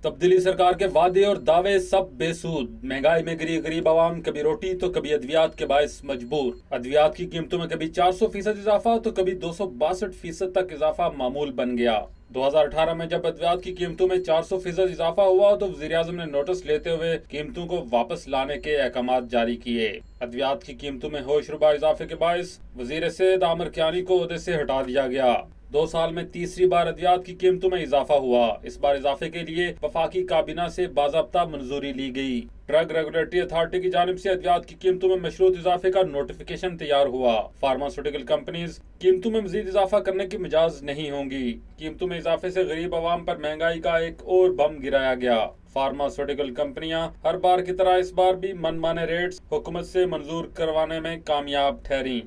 तब्दीली सरकार के वादे और दावे सब बेसूद। महंगाई में गिरी गरीब आवाम, कभी रोटी तो कभी अद्वियात के बायस मजबूर। अद्वियात की कीमतों में कभी 400% इजाफा तो कभी 262% तक इजाफा मामूल बन गया। 2018 में जब अद्वियात की कीमतों में 400% इजाफा हुआ तो वज़ीर-ए-आज़म ने नोटिस लेते हुए कीमतों को वापस लाने के अहकाम जारी किए। अद्वियात की कीमतों में होशरुबा इजाफे के बायस वज़ीर सेहत आमिर कियानी को ओहदे से हटा दिया गया। 2 साल में तीसरी बार अद्वियात की कीमतों में इजाफा हुआ। इस बार इजाफे के लिए वफाकी काबीना से बाज़ाब्ता मंजूरी ली गई। ड्रग रेगुलेटरी अथॉरिटी की जानिब से अद्वियात की कीमतों में मशरूत इजाफे का नोटिफिकेशन तैयार हुआ। फार्मास्यूटिकल कंपनीज कीमतों में मजीद इजाफा करने की मिजाज नहीं होंगी। कीमतों में इजाफे से गरीब आवाम पर महंगाई का एक और बम गिराया गया। फार्मास्यूटिकल कंपनियां हर बार की तरह इस बार भी मनमाने रेट्स हुकूमत से मंजूर करवाने में कामयाब ठहरी।